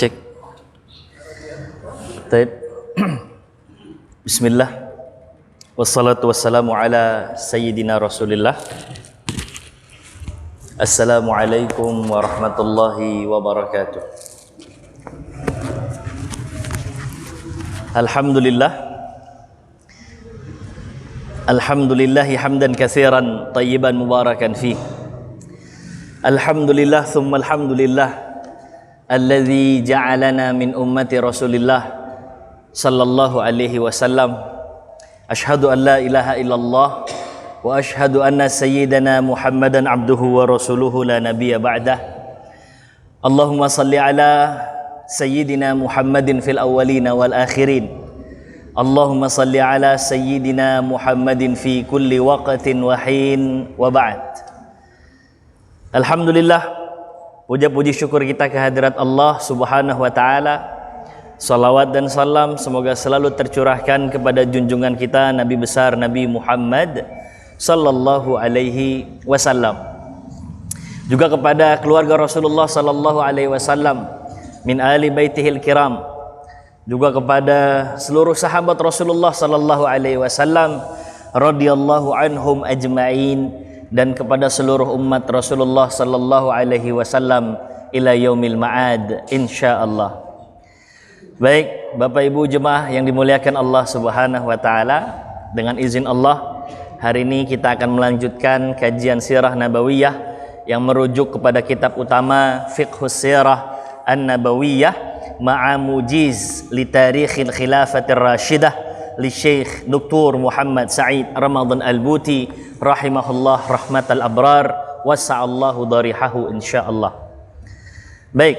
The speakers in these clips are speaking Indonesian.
Cek. Baik. Bismillah. Wassalatu wassalamu ala sayyidina Rasulillah. Assalamualaikum warahmatullahi wabarakatuh. Alhamdulillah. Alhamdulillahi hamdan katsiran tayyiban mubarakan fih. Alhamdulillah thumma alhamdulillah alladzi ja'alana min ummati Rasulillah sallallahu alaihi wasallam. Asyhadu an la ilaha illallah wa asyhadu anna sayyidana Muhammadan abduhu wa rasuluhu la nabiyya ba'dah. Allahumma salli ala sayyidina Muhammadin fil awwalina wal akhirin. Allahumma salli ala sayyidina Muhammadin fi kulli waqtin wa hin wa ba'd. Alhamdulillah, puja-puji syukur kita kehadirat Allah Subhanahu wa taala. Salawat dan salam semoga selalu tercurahkan kepada junjungan kita Nabi besar Nabi Muhammad sallallahu alaihi wasallam. Juga kepada keluarga Rasulullah sallallahu alaihi wasallam min ali baitihil kiram. Juga kepada seluruh sahabat Rasulullah sallallahu alaihi wasallam radhiyallahu anhum ajma'in, dan kepada seluruh umat Rasulullah sallallahu alaihi wasallam ila yaumil ma'ad insyaallah. Baik, Bapak Ibu jemaah yang dimuliakan Allah Subhanahu wa taala, dengan izin Allah hari ini kita akan melanjutkan kajian sirah nabawiyah yang merujuk kepada kitab utama Fiqhus Sirah An-Nabawiyah ma'a mujiz li tarikhil khilafatir rasyidah li Syekh Dr. Muhammad Sa'id Ramadan Al-Buti rahimahullah rahmatal abrar wasa'allahu darihahu insyaallah. Baik,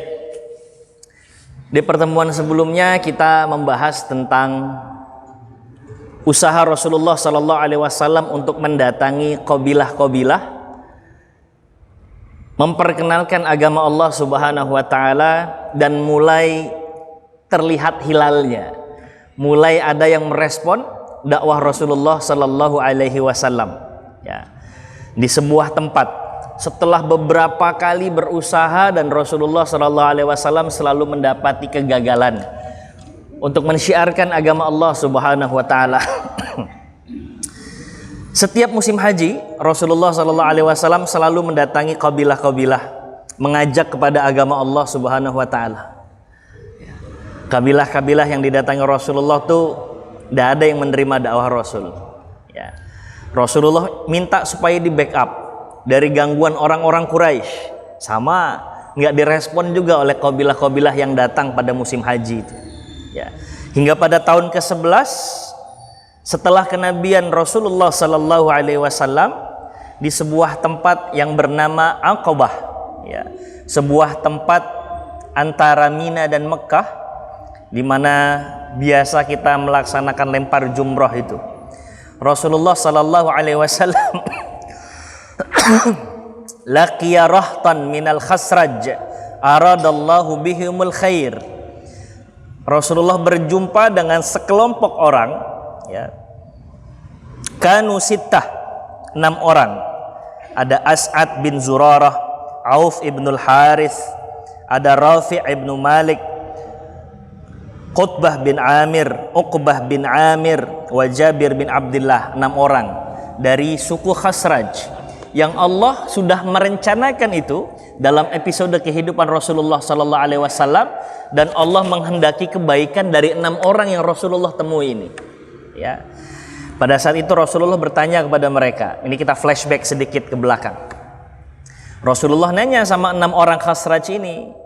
di pertemuan sebelumnya kita membahas tentang usaha Rasulullah sallallahu alaihi wasallam untuk mendatangi qabilah-qabilah, memperkenalkan agama Allah Subhanahu wa taala, dan mulai terlihat hilalnya. Mulai ada yang merespon dakwah Rasulullah sallallahu alaihi wasallam. Ya. Di sebuah tempat, setelah beberapa kali berusaha dan Rasulullah sallallahu alaihi wasallam selalu mendapati kegagalan untuk mensyiarkan agama Allah Subhanahu wa taala. Setiap musim haji, Rasulullah sallallahu alaihi wasallam selalu mendatangi kabilah-kabilah, mengajak kepada agama Allah Subhanahu wa taala. Kabilah-kabilah yang didatangi Rasulullah tuh tidak ada yang menerima dakwah Rasul. Ya. Rasulullah minta supaya di backup dari gangguan orang-orang Quraisy, sama nggak direspon juga oleh kabilah-kabilah yang datang pada musim haji itu. Ya. Hingga pada tahun ke-11 setelah kenabian Rasulullah Sallallahu Alaihi Wasallam, di sebuah tempat yang bernama Aqabah, ya, sebuah tempat antara Mina dan Mekah, di mana biasa kita melaksanakan lempar jumrah itu. Rasulullah sallallahu alaihi wasallam laqiya rahtan minal khasraj aradallahu bihimul khair. Rasulullah berjumpa dengan sekelompok orang, ya. Kanu sittah, 6 orang. Ada As'ad bin Zurarah, Auf ibnul Harith, ada Rafi' ibnu Malik, Qutbah bin Amir, Uqbah bin Amir, wa Jabir bin Abdullah. 6 orang dari suku Khasraj yang Allah sudah merencanakan itu dalam episode kehidupan Rasulullah sallallahu alaihi wasallam, dan Allah menghendaki kebaikan dari 6 orang yang Rasulullah temui ini. Ya. Pada saat itu Rasulullah bertanya kepada mereka. Ini kita flashback sedikit ke belakang. Rasulullah nanya sama 6 orang Khasraj ini,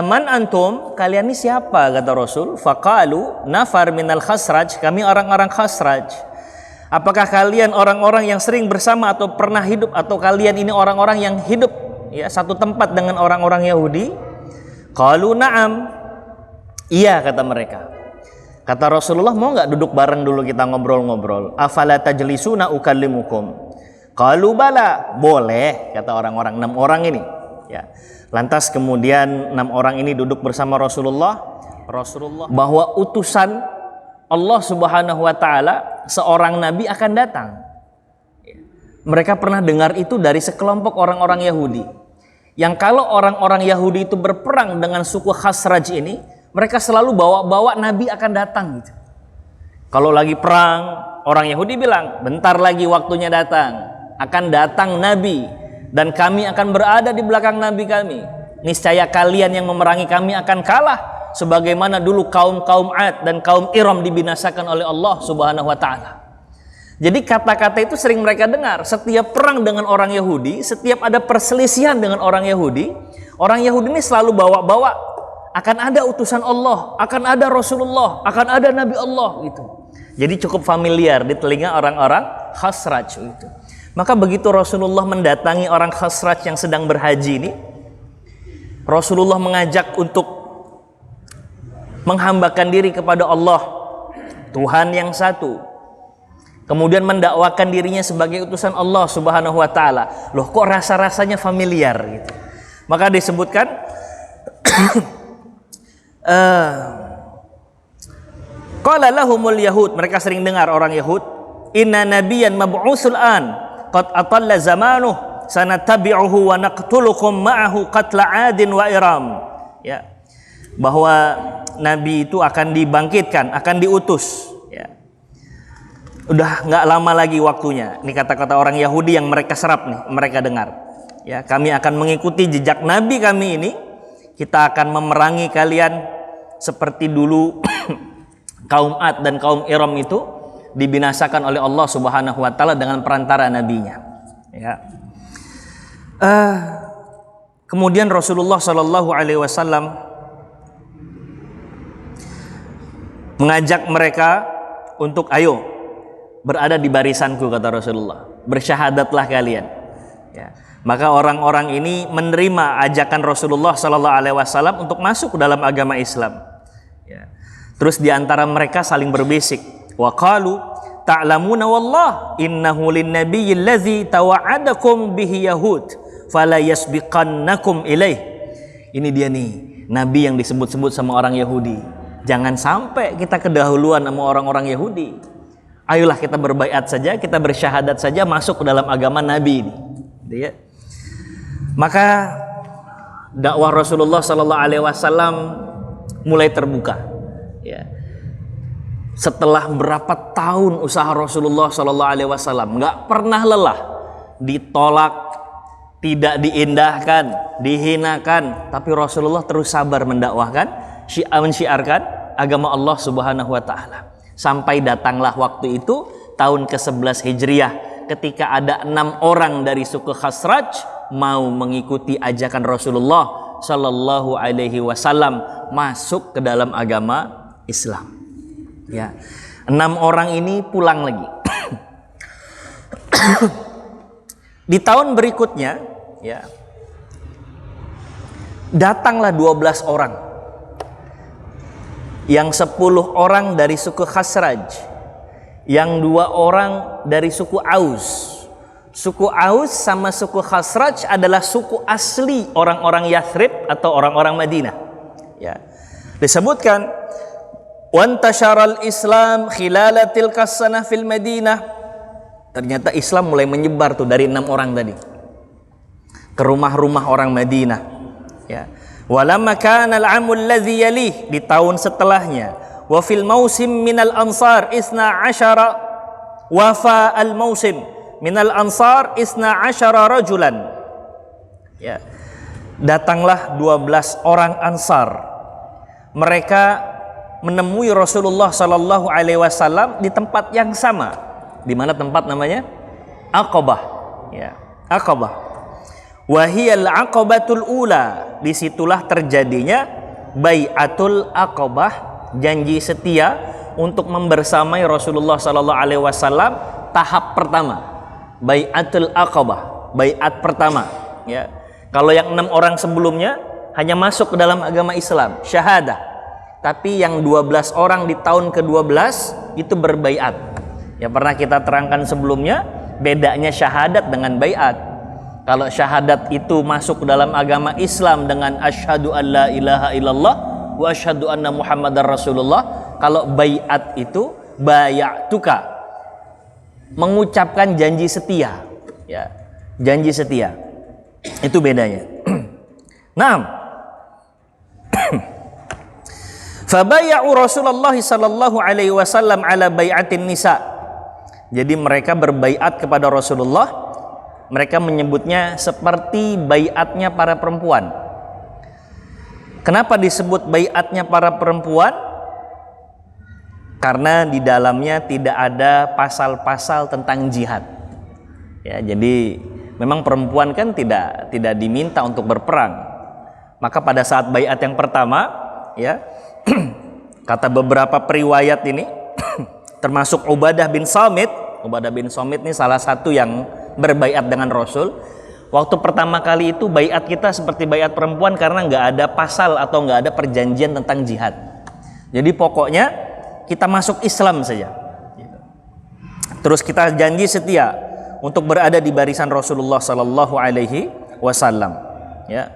man antum, kalian ini siapa? Kata Rasul. Faqalu nafar minal Khasraj, kami orang-orang Khasraj. Apakah kalian orang-orang yang sering bersama atau pernah hidup, atau kalian ini orang-orang yang hidup, ya, satu tempat dengan orang-orang Yahudi? Qalu na'am, iya, kata mereka. Kata Rasulullah, mau nggak duduk bareng dulu kita ngobrol-ngobrol? Afala tajlisuna ukallimukum? Qalu bala, boleh, kata orang-orang 6 orang ini, ya. Lantas kemudian 6 orang ini duduk bersama Rasulullah bahwa utusan Allah Subhanahu wa taala, seorang nabi akan datang. Mereka pernah dengar itu dari sekelompok orang-orang Yahudi yang kalau orang-orang Yahudi itu berperang dengan suku Khazraj ini, mereka selalu bawa-bawa Nabi akan datang gitu. Kalau lagi perang, orang Yahudi bilang, bentar lagi waktunya datang, akan datang Nabi, dan kami akan berada di belakang Nabi kami. Niscaya kalian yang memerangi kami akan kalah, sebagaimana dulu kaum-kaum Ad dan kaum Iram dibinasakan oleh Allah Subhanahu wa Ta'ala. Jadi kata-kata itu sering mereka dengar. Setiap perang dengan orang Yahudi, setiap ada perselisihan dengan orang Yahudi ini selalu bawa-bawa akan ada utusan Allah, akan ada Rasulullah, akan ada Nabi Allah gitu. Jadi cukup familiar di telinga orang-orang Khazraj itu. Maka begitu Rasulullah mendatangi orang Khazraj yang sedang berhaji ini, Rasulullah mengajak untuk menghambakan diri kepada Allah, Tuhan yang satu. Kemudian mendakwakan dirinya sebagai utusan Allah Subhanahu wa Ta'ala. Loh, kok rasa-rasanya familiar gitu. Maka disebutkan qala lahumul yahud, mereka sering dengar orang Yahud, inna nabiyyan mab'usul an qad atalla zamanuh sanatabi'uhu wa naqtulukum ma'ahu qatla 'adin wa iram. Ya. Bahwa nabi itu akan dibangkitkan, akan diutus. Udah nggak lama lagi waktunya. Ini kata-kata orang Yahudi yang mereka serap nih, mereka dengar. Ya, kami akan mengikuti jejak Nabi kami ini. Kita akan memerangi kalian seperti dulu kaum Ad dan kaum Iram itu dibinasakan oleh Allah Subhanahu wa Ta'ala dengan perantara nabinya. Ya. Kemudian Rasulullah Shallallahu Alaihi Wasallam mengajak mereka untuk ayo berada di barisanku, kata Rasulullah, bersyahadatlah kalian. Ya. Maka orang-orang ini menerima ajakan Rasulullah Sallallahu Alaihi Wasallam untuk masuk ke dalam agama Islam. Ya. Terus diantara mereka saling berbisik, wa qalu ta'lamuna wallah innahu linnabiyil ladzi tawa'adakum bihi yahud fala yasbiqannakum ilaih. Ini dia nih, nabi yang disebut-sebut sama orang Yahudi. Jangan sampai kita kedahuluan sama orang-orang Yahudi. Ayolah kita berbaiat saja, kita bersyahadat saja masuk ke dalam agama Nabi ini. Ya. Maka dakwah Rasulullah Sallallahu Alaihi Wasallam mulai terbuka. Ya. Setelah berapa tahun usaha Rasulullah Sallallahu Alaihi Wasallam, nggak pernah lelah, ditolak, tidak diindahkan, dihinakan, tapi Rasulullah terus sabar mendakwahkan, mensyiarkan agama Allah Subhanahu Wa Taala. Sampai datanglah waktu itu tahun ke-11 Hijriah, ketika ada 6 orang dari suku Khazraj mau mengikuti ajakan Rasulullah Sallallahu Alaihi Wasallam masuk ke dalam agama Islam. Ya, 6 orang ini pulang lagi. Di tahun berikutnya, ya, datanglah 12 orang. Yang 10 orang dari suku Khazraj, yang 2 orang dari suku Aus. Suku Aus sama suku Khazraj adalah suku asli orang-orang Yathrib atau orang-orang Madinah. Ya. Disebutkan wantasharal Islam khilala tilka sanah fil Madinah. Ternyata Islam mulai menyebar tuh dari 6 orang tadi ke rumah-rumah orang Madinah. Ya. Walamma kana al-'amul ladzi yalih, di tahun setelahnya, wa fil mausim minal ansar isna asyara, wafa al-mausim minal ansar isna asyara rajulan. Ya. Datanglah 12 orang Ansar. Mereka menemui Rasulullah Sallallahu Alaihi Wasallam di tempat yang sama. Di mana tempat namanya? Aqabah. Ya, Aqabah. Wahiyal aqabatul ula, disitulah terjadinya bai'atul aqabah, janji setia untuk membersamai Rasulullah Sallallahu Alaihi Wasallam tahap pertama, bai'atul aqabah, bai'at pertama. Ya, kalau yang 6 orang sebelumnya hanya masuk ke dalam agama Islam, syahadah, tapi yang 12 orang di tahun ke-12 itu berbai'at. Ya, pernah kita terangkan sebelumnya bedanya syahadat dengan bai'at. Kalau syahadat itu masuk ke dalam agama Islam dengan asyhadu an la ilaha illallah wa asyhadu anna muhammadar rasulullah. Kalau baiat itu bayatuka, mengucapkan janji setia. Ya, janji setia. Itu bedanya. Naam. Fabaya'u Rasulullah sallallahu alaihi wasallam ala bai'atin nisa. Jadi mereka berbaiat kepada Rasulullah. Mereka menyebutnya seperti baiatnya para perempuan. Kenapa disebut baiatnya para perempuan? Karena di dalamnya tidak ada pasal-pasal tentang jihad. Ya, jadi memang perempuan kan tidak diminta untuk berperang. Maka pada saat baiat yang pertama, ya, kata beberapa periwayat ini, termasuk Ubadah bin Samit. Ubadah bin Samit ini salah satu yang berbaiat dengan Rasul. Waktu pertama kali itu baiat kita seperti baiat perempuan karena nggak ada pasal atau nggak ada perjanjian tentang jihad. Jadi pokoknya kita masuk Islam saja. Terus kita janji setia untuk berada di barisan Rasulullah Sallallahu Alaihi Wasallam. Ya.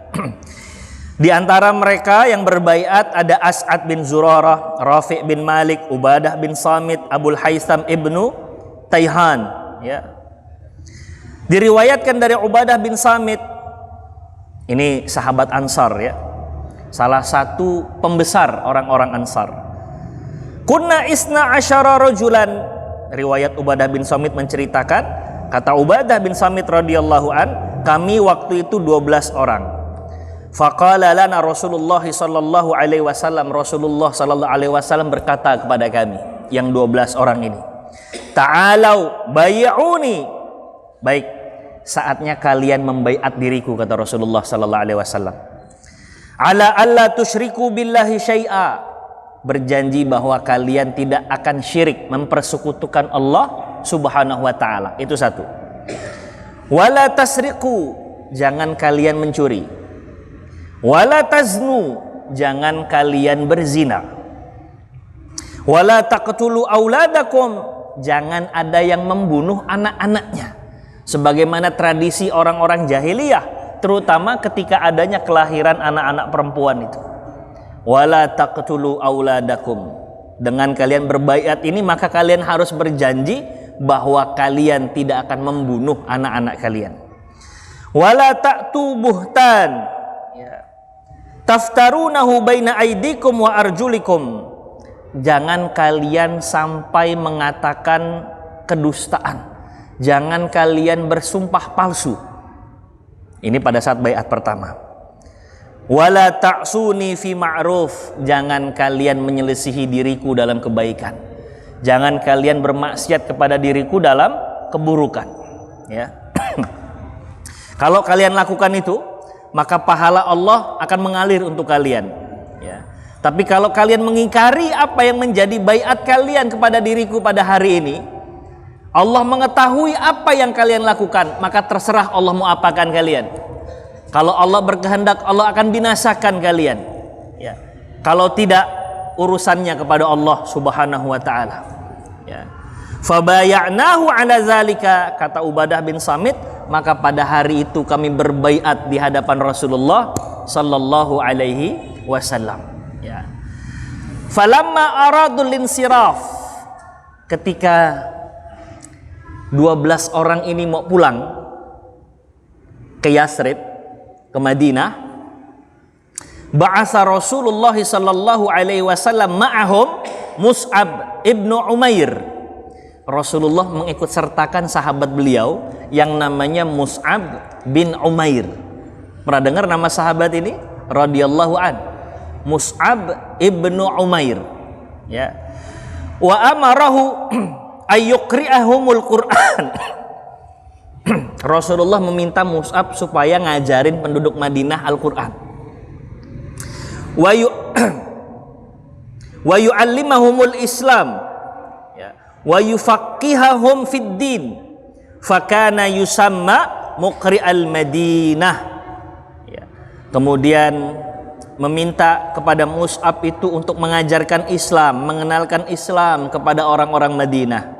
Di antara mereka yang berbaiat ada As'ad bin Zurarah, Rafi' bin Malik, Ubadah bin Samit, Abul Haytham ibnu Taihan. Ya. Diriwayatkan dari Ubadah bin Samit, ini sahabat Ansar, ya, salah satu pembesar orang-orang Ansar. Kunna isna asyara rajulan. Riwayat Ubadah bin Samit menceritakan, kata Ubadah bin Samit radhiyallahu an, kami waktu itu 12 orang. Faqala lana Rasulullah sallallahu alaihi wasallam, Rasulullah sallallahu alaihi wasallam berkata kepada kami yang 12 orang ini, ta'alau bay'uni. Baik, saatnya kalian membaiat diriku, kata Rasulullah sallallahu alaihi wasallam. Ala alla tusyriku billahi syai'a. Berjanji bahwa kalian tidak akan syirik, mempersekutukan Allah Subhanahu wa taala. Itu satu. Wala tasriqu, jangan kalian mencuri. Wala taznu, jangan kalian berzina. Wala taqtulu auladakum, jangan ada yang membunuh anak-anaknya. Sebagaimana tradisi orang-orang jahiliyah, terutama ketika adanya kelahiran anak-anak perempuan itu. Wala taqtulu auladakum, dengan kalian berbaiat ini maka kalian harus berjanji bahwa kalian tidak akan membunuh anak-anak kalian. Wala ta'tu buhtan, ya, taftarunahu baina aidikum wa arjulikum, jangan kalian sampai mengatakan kedustaan, jangan kalian bersumpah palsu. Ini pada saat baiat pertama. Wala ta'suni fi ma'ruf, jangan kalian menyelisihi diriku dalam kebaikan, jangan kalian bermaksiat kepada diriku dalam keburukan, ya. Kalau kalian lakukan itu, maka pahala Allah akan mengalir untuk kalian, ya. Tapi kalau kalian mengingkari apa yang menjadi baiat kalian kepada diriku pada hari ini, Allah mengetahui apa yang kalian lakukan, maka terserah Allah mau apakan kalian. Kalau Allah berkehendak, Allah akan binasakan kalian, ya. Kalau tidak, urusannya kepada Allah Subhanahu wa taala, ya. Fabaya'nahu ala zalika, kata Ubadah bin Samit, maka pada hari itu kami berbaiat di hadapan Rasulullah sallallahu alaihi wasallam, ya. Falamma aradul insiraf, ketika 12 orang ini mau pulang ke Yathrib, ke Madinah, ba'asa Rasulullah sallallahu alaihi wasallam ma'ahum Mus'ab ibnu Umair. Rasulullah mengikut sertakan sahabat beliau yang namanya Mus'ab bin Umair. Pernah dengar nama sahabat ini? Radhiyallahu an. Mus'ab ibnu Umair, ya. Wa amarahu ayyuqri'ahumul Qur'an. Rasulullah meminta Mus'ab supaya ngajarin penduduk Madinah Al-Quran. Wa yu'allimahumul Islam, ya. Wa yufaqqihahum fid din. Fakana yusamma muqri'al Madinah, ya. Kemudian meminta kepada Mus'ab itu untuk mengajarkan Islam, mengenalkan Islam kepada orang-orang Madinah.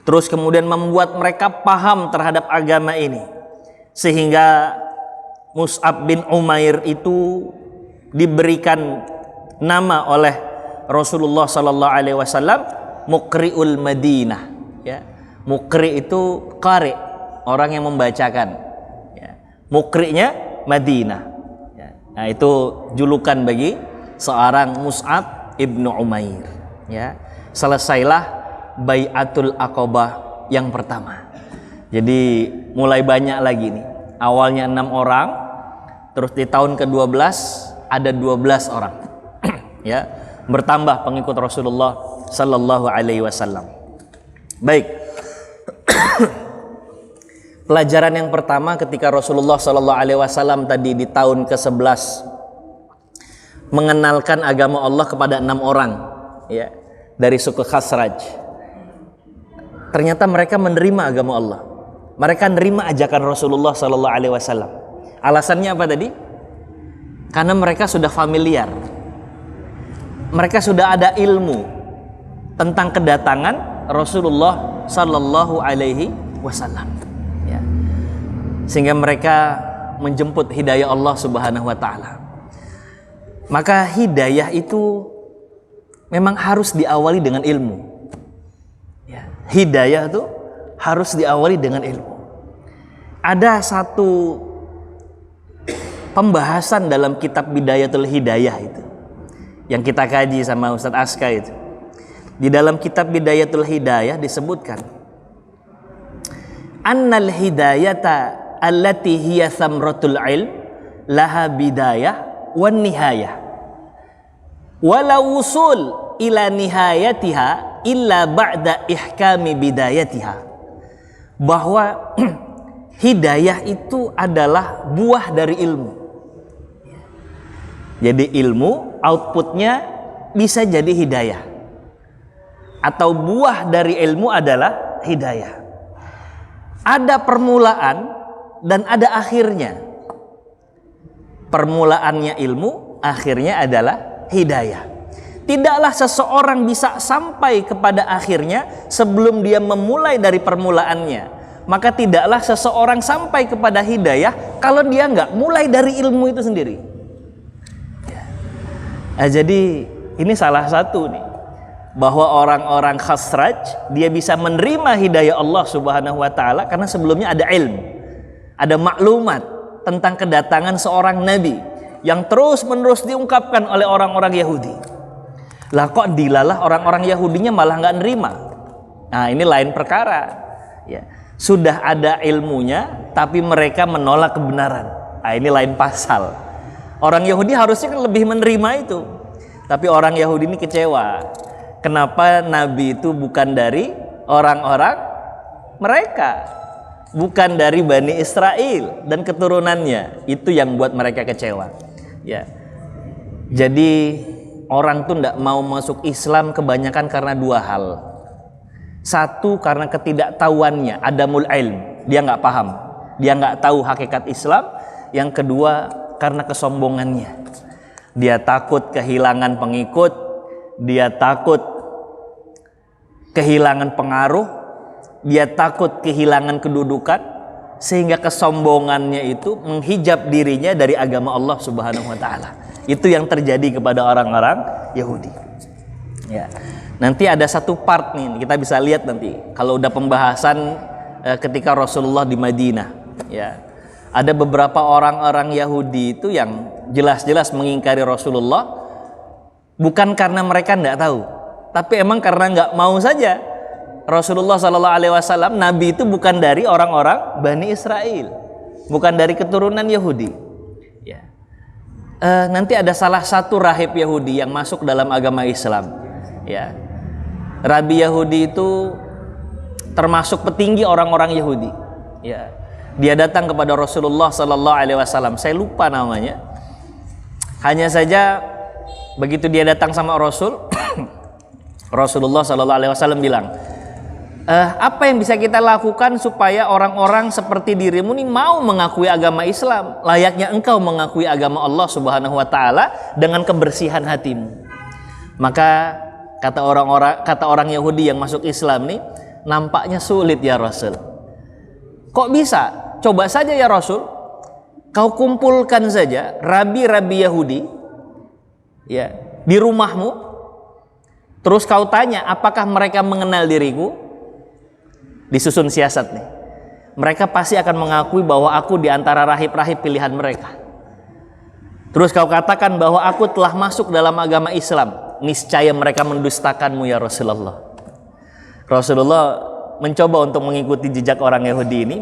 Terus kemudian membuat mereka paham terhadap agama ini, sehingga Mus'ab bin Umair itu diberikan nama oleh Rasulullah sallallahu alaihi wasallam Muqri'ul Madinah, ya. Muqri itu qari, orang yang membacakan, ya. Muqri'nya Madinah, ya. Nah, itu julukan bagi seorang Mus'ab ibnu Umair. Ya, selesailah Bai'atul Aqabah yang pertama. Jadi mulai banyak lagi nih. Awalnya 6 orang, terus di tahun ke-12 ada 12 orang. Ya, bertambah pengikut Rasulullah sallallahu alaihi wasallam. Baik. Pelajaran yang pertama ketika Rasulullah sallallahu alaihi wasallam tadi di tahun ke-11 mengenalkan agama Allah kepada 6 orang, ya, dari suku Khazraj. Ternyata mereka menerima agama Allah. Mereka menerima ajakan Rasulullah sallallahu alaihi wasallam. Alasannya apa tadi? Karena mereka sudah familiar. Mereka sudah ada ilmu tentang kedatangan Rasulullah sallallahu alaihi wasallam. Ya. Sehingga mereka menjemput hidayah Allah Subhanahu wa taala. Maka hidayah itu memang harus diawali dengan ilmu. Ya. Hidayah itu harus diawali dengan ilmu. Ada satu pembahasan dalam kitab Bidayatul Hidayah itu yang kita kaji sama Ustadz Aska itu. Di dalam kitab Bidayatul Hidayah disebutkan annal hidayata allati hiya thamratul ilm laha bidayah wan nihayah wala wusul ila nihayatiha illa ba'da ihkami bidayatiha. Bahwa hidayah itu adalah buah dari ilmu. Jadi ilmu outputnya bisa jadi hidayah, atau buah dari ilmu adalah hidayah. Ada permulaan dan ada akhirnya. Permulaannya ilmu, akhirnya adalah hidayah. Tidaklah seseorang bisa sampai kepada akhirnya sebelum dia memulai dari permulaannya. Maka tidaklah seseorang sampai kepada hidayah kalau dia nggak mulai dari ilmu itu sendiri. Nah, jadi ini salah satu nih, bahwa orang-orang Khazraj dia bisa menerima hidayah Allah Subhanahu wa taala karena sebelumnya ada ilmu, ada maklumat tentang kedatangan seorang nabi yang terus-menerus diungkapkan oleh orang-orang Yahudi. Lah kok dilalah orang-orang Yahudinya malah nggak nerima. Nah, ini lain perkara. Ya, sudah ada ilmunya tapi mereka menolak kebenaran. Nah, ini lain pasal. Orang Yahudi harusnya kan lebih menerima itu. Tapi orang Yahudi ini kecewa. Kenapa Nabi itu bukan dari orang-orang mereka, bukan dari Bani Israel dan keturunannya. Itu yang buat mereka kecewa. Ya. Jadi orang tuh tidak mau masuk Islam kebanyakan karena 2 hal. Satu, karena ketidaktahuannya, adamul ilm, dia nggak paham, dia nggak tahu hakikat Islam. Yang kedua, karena kesombongannya, dia takut kehilangan pengikut, dia takut kehilangan pengaruh, dia takut kehilangan kedudukan, sehingga kesombongannya itu menghijab dirinya dari agama Allah Subhanahu wa taala. Itu yang terjadi kepada orang-orang Yahudi. Ya. Nanti ada satu part nih, kita bisa lihat nanti kalau udah pembahasan ketika Rasulullah di Madinah. Ya. Ada beberapa orang-orang Yahudi itu yang jelas-jelas mengingkari Rasulullah, bukan karena mereka tidak tahu, tapi emang karena nggak mau saja. Rasulullah SAW, Nabi itu bukan dari orang-orang Bani Israel, bukan dari keturunan Yahudi. Ya. Nanti ada salah satu rahib Yahudi yang masuk dalam agama Islam. Ya. Rabi Yahudi itu termasuk petinggi orang-orang Yahudi. Ya. Dia datang kepada Rasulullah SAW. Saya lupa namanya. Hanya saja begitu dia datang sama Rasul, Rasulullah SAW bilang, apa yang bisa kita lakukan supaya orang-orang seperti dirimu ini mau mengakui agama Islam, layaknya engkau mengakui agama Allah Subhanahu wa taala dengan kebersihan hatimu. Maka kata orang Yahudi yang masuk Islam nih, nampaknya sulit ya Rasul. Kok bisa? Coba saja ya Rasul, kau kumpulkan saja rabi-rabi Yahudi ya di rumahmu, terus kau tanya apakah mereka mengenal diriku. Disusun siasat nih, mereka pasti akan mengakui bahwa aku di antara rahib-rahib pilihan mereka. Terus kau katakan bahwa aku telah masuk dalam agama Islam, niscaya mereka mendustakanmu ya Rasulullah. Rasulullah mencoba untuk mengikuti jejak orang Yahudi ini,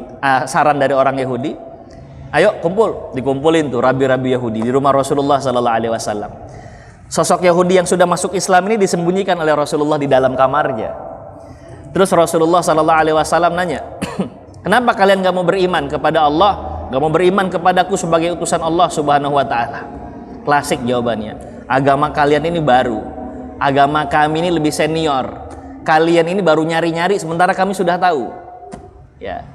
saran dari orang Yahudi. Ayo kumpul, dikumpulin tuh rabi-rabi Yahudi di rumah Rasulullah sallallahu alaihi wasallam. Sosok Yahudi yang sudah masuk Islam ini disembunyikan oleh Rasulullah di dalam kamarnya. Terus Rasulullah sallallahu alaihi wasallam nanya, "Kenapa kalian gak mau beriman kepada Allah? Gak mau beriman kepadaku sebagai utusan Allah Subhanahu wa taala?" Klasik jawabannya, agama kalian ini baru. Agama kami ini lebih senior. Kalian ini baru nyari-nyari sementara kami sudah tahu. Ya.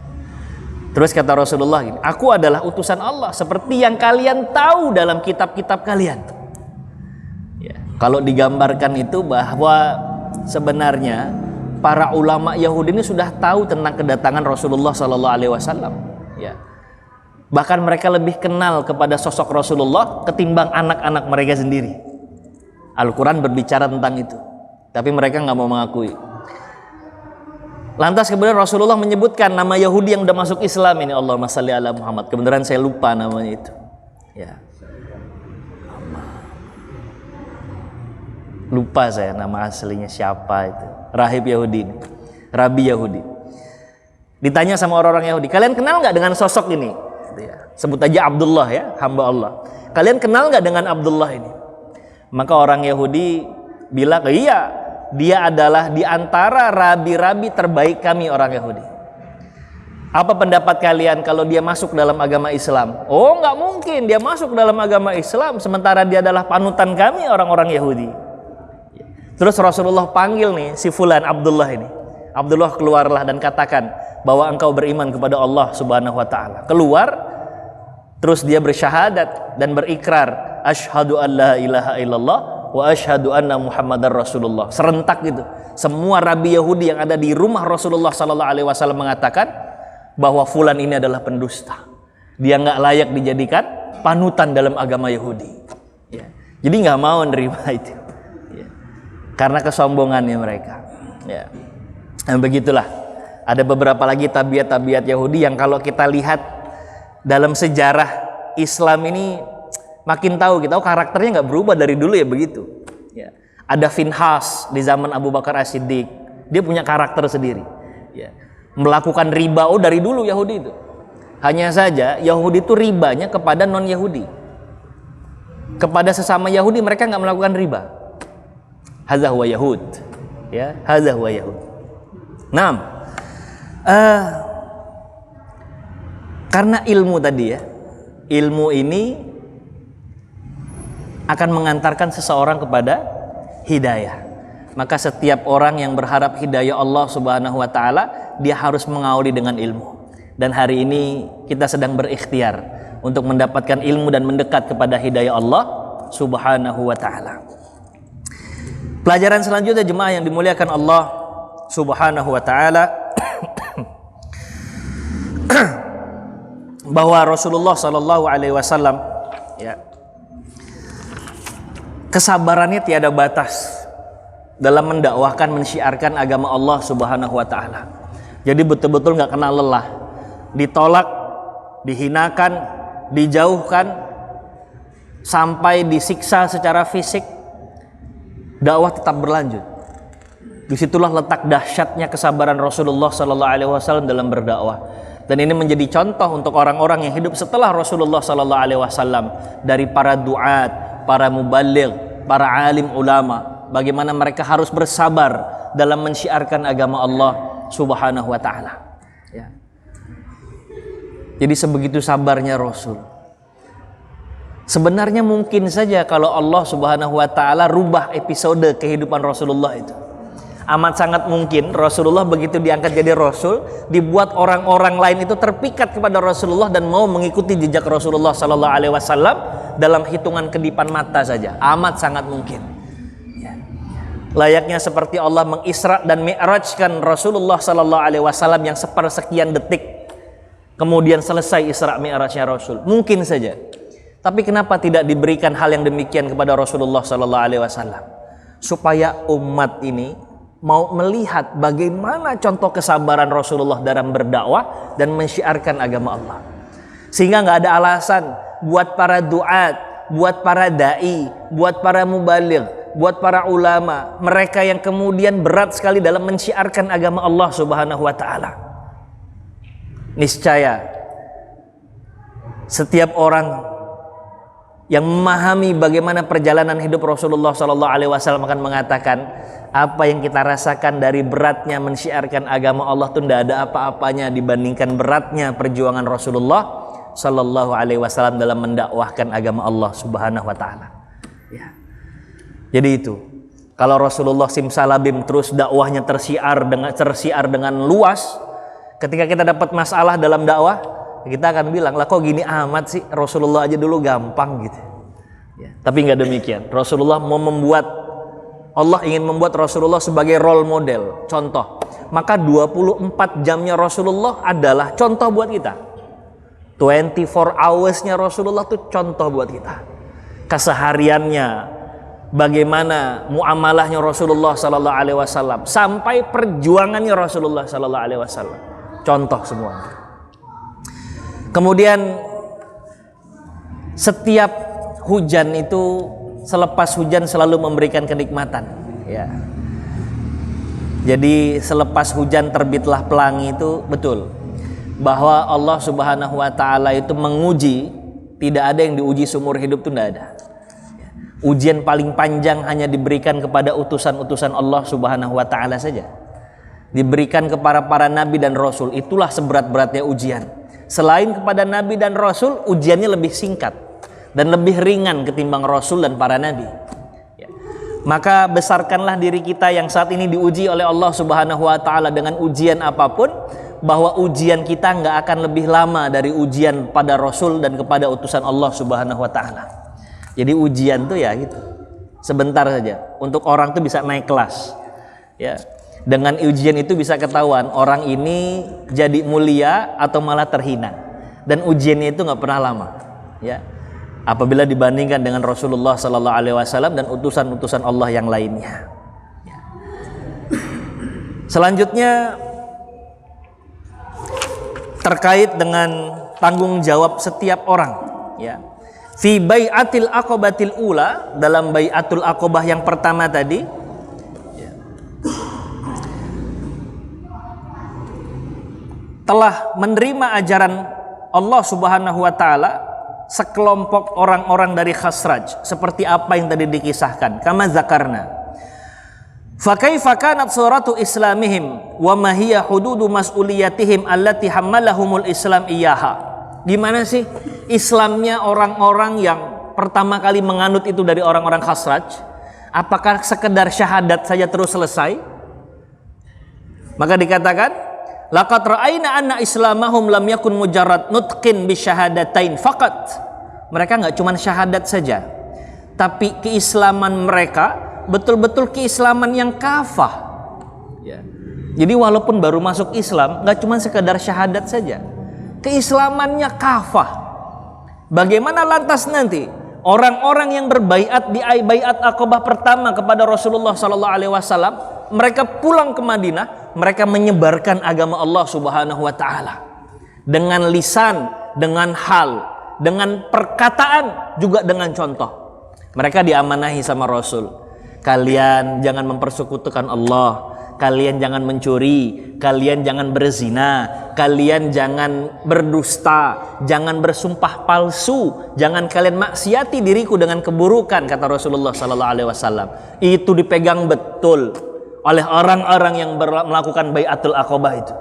Terus kata Rasulullah gini, "Aku adalah utusan Allah seperti yang kalian tahu dalam kitab-kitab kalian." Ya. Kalau digambarkan itu bahwa sebenarnya para ulama Yahudi ini sudah tahu tentang kedatangan Rasulullah sallallahu alaihi wasallam. Ya. Bahkan mereka lebih kenal kepada sosok Rasulullah ketimbang anak-anak mereka sendiri. Al-Quran berbicara tentang itu, tapi mereka nggak mau mengakui. Lantas kemudian Rasulullah menyebutkan nama Yahudi yang udah masuk Islam ini, Allahumma shalli ala Muhammad. Kebenaran saya lupa namanya itu. Ya. Lupa saya nama aslinya siapa itu. Rahib Yahudi ini. Rabi Yahudi. Ditanya sama orang-orang Yahudi, "Kalian kenal nggak dengan sosok ini?" Sebut aja Abdullah ya, hamba Allah. "Kalian kenal nggak dengan Abdullah ini?" Maka orang Yahudi bilang, "Iya, dia adalah di antara rabi-rabi terbaik kami orang Yahudi." "Apa pendapat kalian kalau dia masuk dalam agama Islam?" "Oh, nggak mungkin dia masuk dalam agama Islam sementara dia adalah panutan kami orang-orang Yahudi." Terus Rasulullah panggil nih si fulan Abdullah ini. Abdullah, keluarlah dan katakan bahwa engkau beriman kepada Allah Subhanahu wa taala. Keluar, terus dia bersyahadat dan berikrar, "Asyhadu an la ilaha illallah wa asyhadu anna Muhammadar Rasulullah." Serentak gitu. Semua rabi Yahudi yang ada di rumah Rasulullah sallallahu alaihi wasallam mengatakan bahwa fulan ini adalah pendusta. Dia nggak layak dijadikan panutan dalam agama Yahudi. Ya. Jadi nggak mau nerima itu. Ya. Karena kesombongannya mereka. Ya. Dan begitulah. Ada beberapa lagi tabiat-tabiat Yahudi yang kalau kita lihat dalam sejarah Islam ini makin tahu kita, karakternya nggak berubah dari dulu ya begitu. Ya. Ada Finhas di zaman Abu Bakar As-Siddiq, dia punya karakter sendiri. Ya. Melakukan riba, dari dulu Yahudi itu. Hanya saja Yahudi itu ribanya kepada non Yahudi. Kepada sesama Yahudi mereka nggak melakukan riba. Hadza huwa Yahud. Ya, hadza huwa Yahud. Karena ilmu tadi ya, ilmu ini akan mengantarkan seseorang kepada hidayah. Maka setiap orang yang berharap hidayah Allah Subhanahu wa taala, dia harus mengawali dengan ilmu. Dan hari ini kita sedang berikhtiar untuk mendapatkan ilmu dan mendekat kepada hidayah Allah Subhanahu wa taala. Pelajaran selanjutnya jemaah yang dimuliakan Allah Subhanahu wa taala, bahwa Rasulullah sallallahu alaihi wasallam ya, kesabarannya tiada batas dalam mendakwahkan, mensyiarkan agama Allah Subhanahu wa taala. Jadi betul-betul nggak kenal lelah. Ditolak, dihinakan, dijauhkan, sampai disiksa secara fisik, dakwah tetap berlanjut. Disitulah letak dahsyatnya kesabaran Rasulullah sallallahu alaihi wasallam dalam berdakwah. Dan ini menjadi contoh untuk orang-orang yang hidup setelah Rasulullah sallallahu alaihi wasallam, dari para duat, para mubaligh, para alim ulama, bagaimana mereka harus bersabar dalam mensyiarkan agama Allah Subhanahu wa taala. Ya. Jadi sebegitu sabarnya Rasul. Sebenarnya mungkin saja kalau Allah Subhanahu wa taala rubah episode kehidupan Rasulullah itu. Amat sangat mungkin Rasulullah begitu diangkat jadi Rasul, dibuat orang-orang lain itu terpikat kepada Rasulullah dan mau mengikuti jejak Rasulullah sallallahu alaihi wasallam dalam hitungan kedipan mata saja. Amat sangat mungkin. Ya. Layaknya seperti Allah mengisra dan mi'rajkan Rasulullah sallallahu alaihi wasallam yang sepersekian detik, kemudian selesai Isra Mi'rajnya Rasul. Mungkin saja. Tapi kenapa tidak diberikan hal yang demikian kepada Rasulullah sallallahu alaihi wasallam? Supaya umat ini mau melihat bagaimana contoh kesabaran Rasulullah dalam berdakwah dan mensyiarkan agama Allah. Sehingga nggak ada alasan buat para duat, buat para dai, buat para mubaligh, buat para ulama, mereka yang kemudian berat sekali dalam mensyiarkan agama Allah Subhanahu wa taala. Niscaya setiap orang yang memahami bagaimana perjalanan hidup Rasulullah sallallahu alaihi wasallam akan mengatakan, apa yang kita rasakan dari beratnya mensyiarkan agama Allah itu tidak ada apa-apanya dibandingkan beratnya perjuangan Rasulullah sallallahu alaihi wasallam dalam mendakwahkan agama Allah Subhanahu wa taala. Ya. Jadi itu, kalau Rasulullah simsalabim terus dakwahnya tersiar dengan luas, ketika kita dapat masalah dalam dakwah, kita akan bilang, lah kok gini amat sih, Rasulullah aja dulu gampang gitu. Ya. Tapi nggak demikian. Rasulullah Allah ingin membuat Rasulullah sebagai role model, contoh. Maka 24 jamnya Rasulullah adalah contoh buat kita. 24 hours-nya Rasulullah itu contoh buat kita. Kesehariannya, bagaimana muamalahnya Rasulullah sallallahu alaihi wasallam, sampai perjuangannya Rasulullah sallallahu alaihi wasallam. Contoh semua. Kemudian setiap hujan itu, selepas hujan selalu memberikan kenikmatan, ya. Jadi selepas hujan terbitlah pelangi, itu betul bahwa Allah Subhanahu wa taala itu menguji. Tidak ada yang diuji seumur hidup, itu tidak ada. Ujian paling panjang hanya diberikan kepada utusan-utusan Allah Subhanahu wa taala saja. Diberikan kepada para nabi dan rasul, itulah seberat-beratnya ujian. Selain kepada nabi dan rasul, ujiannya lebih singkat dan lebih ringan ketimbang rasul dan para nabi. Ya. Maka besarkanlah diri kita yang saat ini diuji oleh Allah Subhanahu wa taala dengan ujian apapun, bahwa ujian kita nggak akan lebih lama dari ujian pada rasul dan kepada utusan Allah Subhanahu wa taala. Jadi ujian tuh ya gitu, sebentar saja. Untuk orang tuh bisa naik kelas. Ya. Dengan ujian itu bisa ketahuan orang ini jadi mulia atau malah terhina. Dan ujiannya itu nggak pernah lama. Ya. Apabila dibandingkan dengan Rasulullah sallallahu alaihi wasallam dan utusan-utusan Allah yang lainnya. Ya. Selanjutnya terkait dengan tanggung jawab setiap orang, ya. Fi bai'atil aqabatil ula, dalam bai'atul aqabah yang pertama tadi, ya, telah menerima ajaran Allah Subhanahu wa taala sekelompok orang-orang dari Khazraj, seperti apa yang tadi dikisahkan, kama zakarna. Fa kaifa kanat suratu islamihim wa ma hiya hududu mas'uliyatihim allati hammalahumul islam iyaha. Gimana sih Islamnya orang-orang yang pertama kali menganut itu dari orang-orang Khazraj? Apakah sekedar syahadat saja terus selesai? Maka dikatakan, laqad ra'ayna anna islamahum lam yakun mujarrad nutqin bi syahadatain faqat. Mereka enggak cuma syahadat saja, tapi keislaman mereka betul-betul keislaman yang kafah, ya. Jadi walaupun baru masuk Islam, nggak cuma sekedar syahadat saja, keislamannya kafah. Bagaimana lantas nanti orang-orang yang berbaiat di baiat Aqabah pertama kepada Rasulullah sallallahu alaihi wasallam, mereka pulang ke Madinah, mereka menyebarkan agama Allah Subhanahu wa taala dengan lisan, dengan hal, dengan perkataan, juga dengan contoh. Mereka diamanahi sama Rasul. Kalian jangan mempersekutukan Allah, kalian jangan mencuri, kalian jangan berzina, kalian jangan berdusta, jangan bersumpah palsu, jangan kalian maksiati diriku dengan keburukan, kata Rasulullah sallallahu alaihi wasallam. Itu dipegang betul oleh orang-orang yang melakukan baiatul aqabah itu,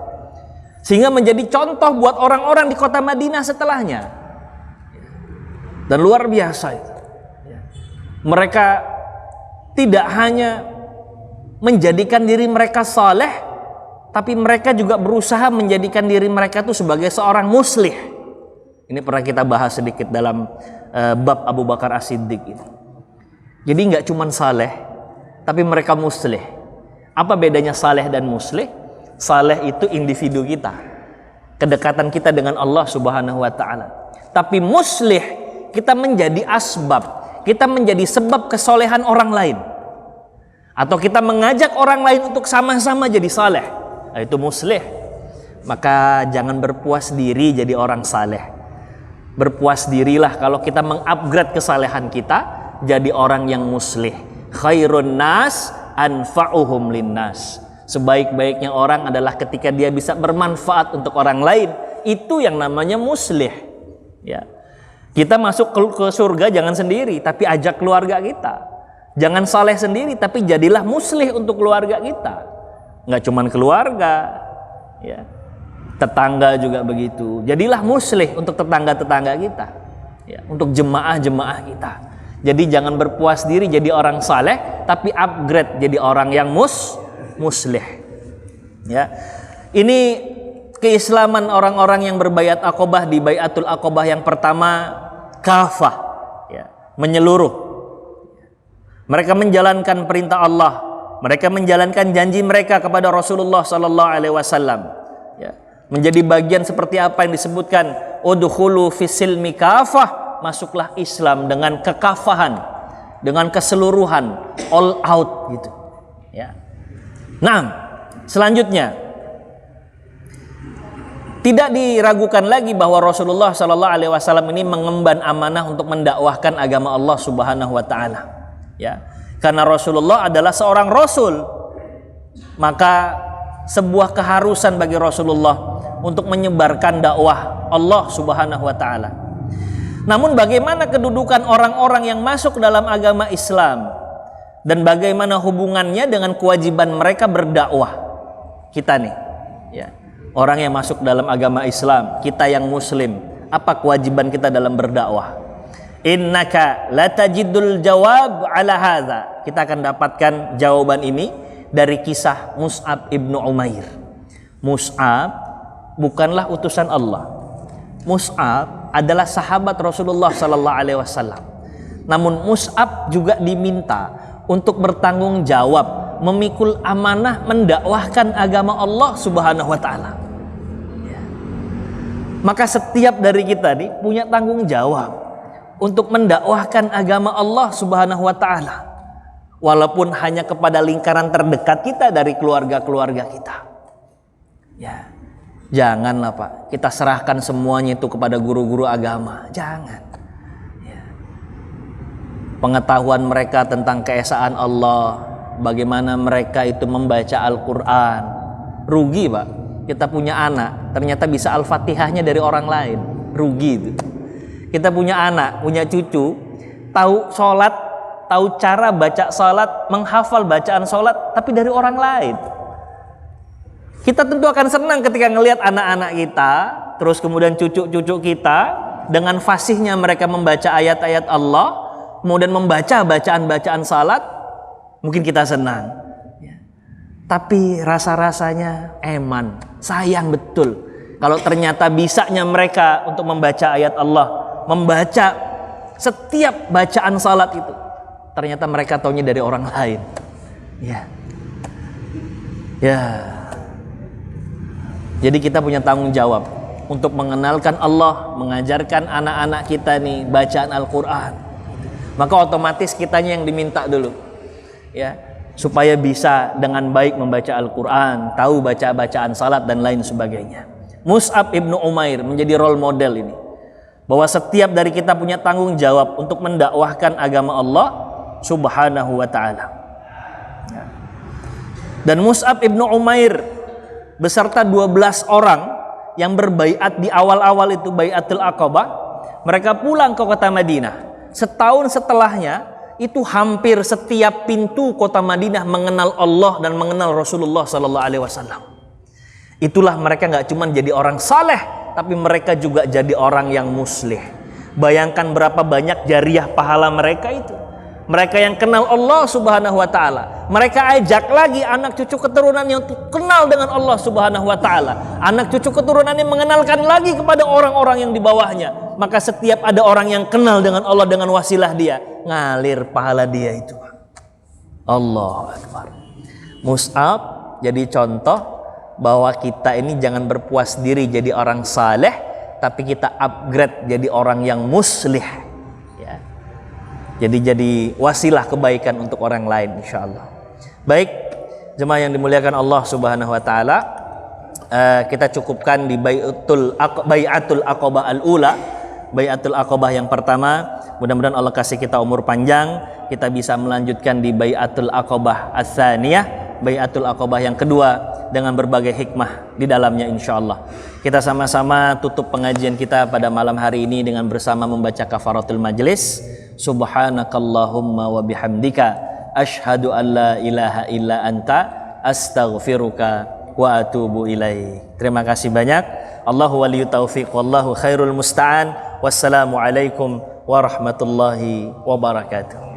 sehingga menjadi contoh buat orang-orang di kota Madinah setelahnya. Dan luar biasa itu. Mereka tidak hanya menjadikan diri mereka saleh, tapi mereka juga berusaha menjadikan diri mereka itu sebagai seorang muslih. Ini pernah kita bahas sedikit dalam bab Abu Bakar As-Siddiq ini. Jadi nggak cuma saleh, tapi mereka muslih. Apa bedanya saleh dan muslih? Saleh itu individu kita, kedekatan kita dengan Allah Subhanahu wa taala. Tapi muslih, kita menjadi asbab, kita menjadi sebab kesolehan orang lain, atau kita mengajak orang lain untuk sama-sama jadi saleh. Nah, itu muslih. Maka jangan berpuas diri jadi orang saleh. Berpuas dirilah kalau kita mengupgrade kesalehan kita jadi orang yang muslih. Khairun nas anfa'uhum linnas. Sebaik-baiknya orang adalah ketika dia bisa bermanfaat untuk orang lain. Itu yang namanya muslih. Ya. Kita masuk ke surga jangan sendiri, tapi ajak keluarga kita. Jangan saleh sendiri, tapi jadilah muslih untuk keluarga kita. Nggak cuman keluarga, ya, tetangga juga begitu. Jadilah muslih untuk tetangga-tetangga kita, ya, untuk jemaah-jemaah kita. Jadi jangan berpuas diri jadi orang saleh, tapi upgrade jadi orang yang muslih. Ya, ini keislaman orang-orang yang berbaiat Aqabah di Baiatul Aqabah yang pertama, kafah, ya, menyeluruh. Mereka menjalankan perintah Allah. Mereka menjalankan janji mereka kepada Rasulullah sallallahu alaihi wasallam. Ya, menjadi bagian seperti apa yang disebutkan, udkhulu fis-silmi kafah, masuklah Islam dengan kekafahan, dengan keseluruhan, all out gitu. Ya. Nah, selanjutnya tidak diragukan lagi bahwa Rasulullah sallallahu alaihi wasallam ini mengemban amanah untuk mendakwahkan agama Allah Subhanahu wa taala. Ya. Karena Rasulullah adalah seorang rasul, maka sebuah keharusan bagi Rasulullah untuk menyebarkan dakwah Allah Subhanahu wa taala. Namun bagaimana kedudukan orang-orang yang masuk dalam agama Islam dan bagaimana hubungannya dengan kewajiban mereka berdakwah? Kita nih, ya, orang yang masuk dalam agama Islam, kita yang muslim, apa kewajiban kita dalam berdakwah? Innaka latajidul jawab ala hadza. Kita akan dapatkan jawaban ini dari kisah Mus'ab ibnu Umair. Mus'ab bukanlah utusan Allah. Mus'ab adalah sahabat Rasulullah sallallahu alaihi wasallam. Namun Mus'ab juga diminta untuk bertanggung jawab, memikul amanah mendakwahkan agama Allah Subhanahu wa taala. Maka setiap dari kita nih punya tanggung jawab untuk mendakwahkan agama Allah Subhanahu wa taala, walaupun hanya kepada lingkaran terdekat kita dari keluarga-keluarga kita. Ya. Janganlah Pak, kita serahkan semuanya itu kepada guru-guru agama. Jangan. Ya. Pengetahuan mereka tentang keesaan Allah, bagaimana mereka itu membaca Al-Quran. Rugi Pak, kita punya anak ternyata bisa Al-Fatihahnya dari orang lain. Rugi itu. Kita punya anak, punya cucu, tahu sholat, tahu cara baca sholat, menghafal bacaan sholat, tapi dari orang lain. Kita tentu akan senang ketika ngelihat anak-anak kita, terus kemudian cucu-cucu kita, dengan fasihnya mereka membaca ayat-ayat Allah, kemudian membaca bacaan-bacaan sholat, mungkin kita senang. Tapi rasa-rasanya eman, sayang betul kalau ternyata bisanya mereka untuk membaca ayat Allah, membaca setiap bacaan salat itu ternyata mereka taunya dari orang lain. Ya. Ya. Jadi kita punya tanggung jawab untuk mengenalkan Allah, mengajarkan anak-anak kita nih bacaan Al-Qur'an. Maka otomatis kitanya yang diminta dulu. Ya, supaya bisa dengan baik membaca Al-Qur'an, tahu baca bacaan salat dan lain sebagainya. Mus'ab ibnu Umair menjadi role model ini. Bahwa setiap dari kita punya tanggung jawab untuk mendakwahkan agama Allah Subhanahu wa taala. Dan Mus'ab ibnu Umair beserta 12 orang yang berbaiat di awal-awal itu Baiatul Aqabah, mereka pulang ke kota Madinah. Setahun setelahnya itu hampir setiap pintu kota Madinah mengenal Allah dan mengenal Rasulullah sallallahu alaihi wasallam. Itulah mereka nggak cuma jadi orang saleh, tapi mereka juga jadi orang yang muslih. Bayangkan berapa banyak jariah pahala mereka itu. Mereka yang kenal Allah Subhanahu wa taala, mereka ajak lagi anak cucu keturunan yang kenal dengan Allah Subhanahu wa taala. Anak cucu keturunan yang mengenalkan lagi kepada orang-orang yang di bawahnya. Maka setiap ada orang yang kenal dengan Allah dengan wasilah dia, ngalir pahala dia itu. Allahu Akbar. Mus'ab jadi contoh bahwa kita ini jangan berpuas diri jadi orang saleh, tapi kita upgrade jadi orang yang muslih, ya. Jadi wasilah kebaikan untuk orang lain, insyaallah. Baik, jemaah yang dimuliakan Allah Subhanahu wa taala, kita cukupkan di Baiatul Aqabah al-Ula Bai'atul Aqabah yang pertama. Mudah-mudahan Allah kasih kita umur panjang, kita bisa melanjutkan di Bai'atul Aqabah Ats-Tsaniyah, Bai'atul Aqabah yang kedua, dengan berbagai hikmah di dalamnya insyaallah. Kita sama-sama tutup pengajian kita pada malam hari ini dengan bersama membaca kafaratul majlis. Subhanakallahumma wa bihamdika asyhadu an la ilaha illa anta astaghfiruka wa atubu ilaik. Terima kasih banyak. Allahu waliyut taufiq wallahu khairul musta'an. Wassalamualaikum warahmatullahi wabarakatuh.